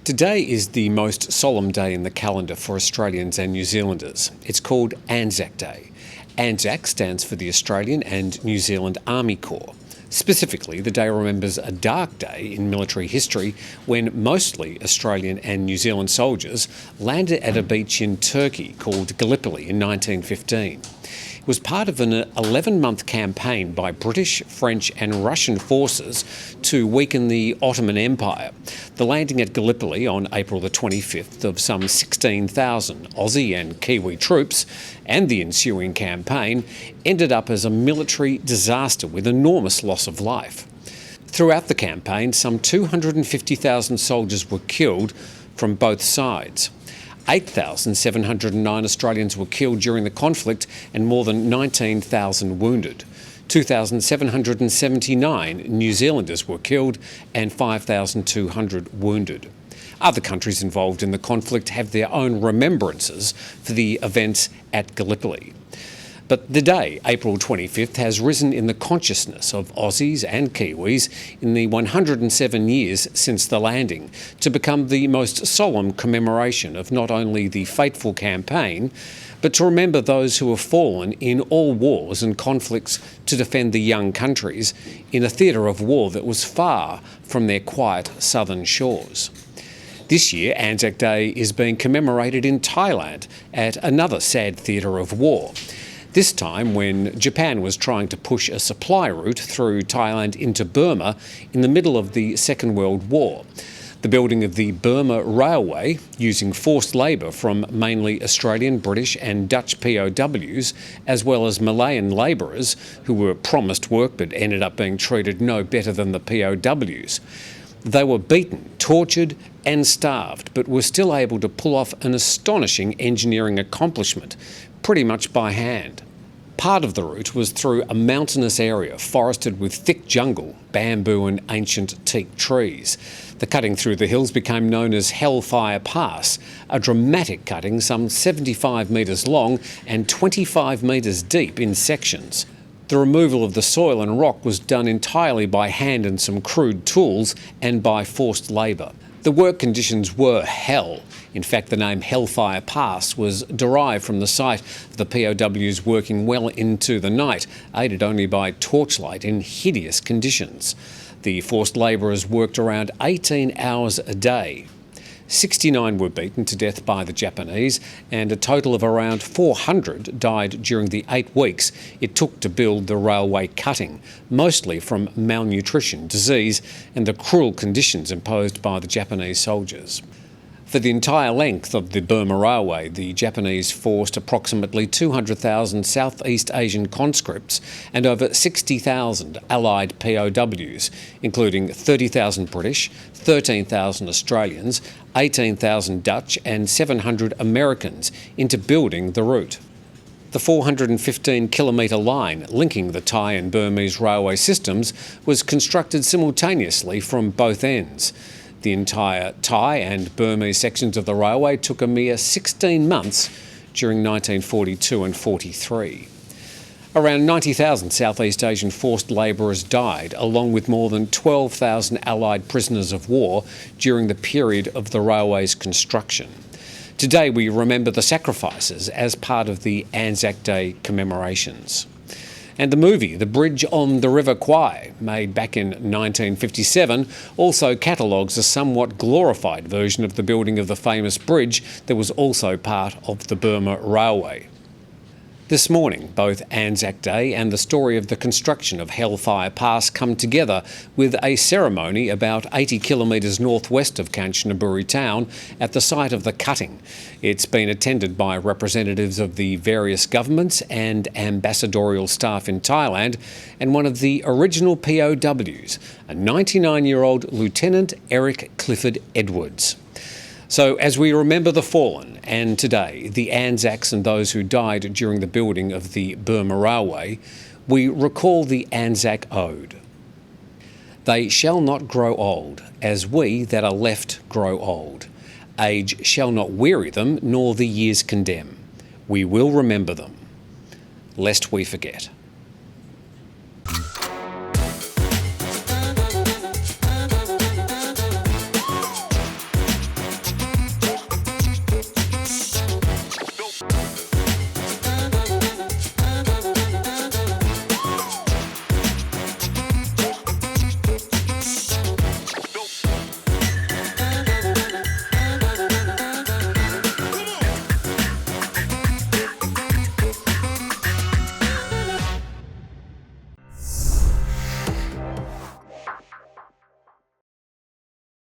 Today is the most solemn day in the calendar for Australians and New Zealanders. It's called Anzac Day. Anzac stands for the Australian and New Zealand Army Corps. Specifically, the day remembers a dark day in military history when mostly Australian and New Zealand soldiers landed at a beach in Turkey called Gallipoli in 1915. It was part of an 11-month campaign by British, French and Russian forces to weaken the Ottoman Empire. The landing at Gallipoli on April the 25th of some 16,000 Aussie and Kiwi troops and the ensuing campaign ended up as a military disaster with enormous loss of life. Throughout the campaign, some 250,000 soldiers were killed from both sides. 8,709 Australians were killed during the conflict and more than 19,000 wounded. 2,779 New Zealanders were killed and 5,200 wounded. Other countries involved in the conflict have their own remembrances for the events at Gallipoli. But the day, April 25th, has risen in the consciousness of Aussies and Kiwis in the 107 years since the landing to become the most solemn commemoration of not only the fateful campaign, but to remember those who have fallen in all wars and conflicts to defend the young countries in a theatre of war that was far from their quiet southern shores. This year, Anzac Day is being commemorated in Thailand at another sad theatre of war. This time when Japan was trying to push a supply route through Thailand into Burma in the middle of the Second World War. The building of the Burma Railway, using forced labour from mainly Australian, British and Dutch POWs, as well as Malayan labourers who were promised work but ended up being treated no better than the POWs. They were beaten, tortured and starved, but were still able to pull off an astonishing engineering accomplishment, pretty much by hand. Part of the route was through a mountainous area forested with thick jungle, bamboo and ancient teak trees. The cutting through the hills became known as Hellfire Pass, a dramatic cutting some 75 metres long and 25 metres deep in sections. The removal of the soil and rock was done entirely by hand and some crude tools and by forced labour. The work conditions were hell. In fact, the name Hellfire Pass was derived from the sight of the POWs working well into the night, aided only by torchlight in hideous conditions. The forced labourers worked around 18 hours a day. 69 were beaten to death by the Japanese, and a total of around 400 died during the 8 weeks it took to build the railway cutting, mostly from malnutrition, disease and the cruel conditions imposed by the Japanese soldiers. For the entire length of the Burma Railway, the Japanese forced approximately 200,000 Southeast Asian conscripts and over 60,000 Allied POWs, including 30,000 British, 13,000 Australians, 18,000 Dutch and 700 Americans into building the route. The 415-kilometre line linking the Thai and Burmese railway systems was constructed simultaneously from both ends. The entire Thai and Burmese sections of the railway took a mere 16 months during 1942 and 43. Around 90,000 Southeast Asian forced labourers died, along with more than 12,000 Allied prisoners of war during the period of the railway's construction. Today we remember the sacrifices as part of the Anzac Day commemorations. And the movie The Bridge on the River Kwai, made back in 1957, also catalogues a somewhat glorified version of the building of the famous bridge that was also part of the Burma Railway. This morning, both Anzac Day and the story of the construction of Hellfire Pass come together with a ceremony about 80 kilometres northwest of Kanchanaburi town at the site of the cutting. It's been attended by representatives of the various governments and ambassadorial staff in Thailand and one of the original POWs, a 99-year-old Lieutenant Eric Clifford Edwards. So as we remember the fallen and today the Anzacs and those who died during the building of the Burma Railway, we recall the Anzac Ode. They shall not grow old, as we that are left grow old. Age shall not weary them, nor the years condemn. We will remember them, lest we forget.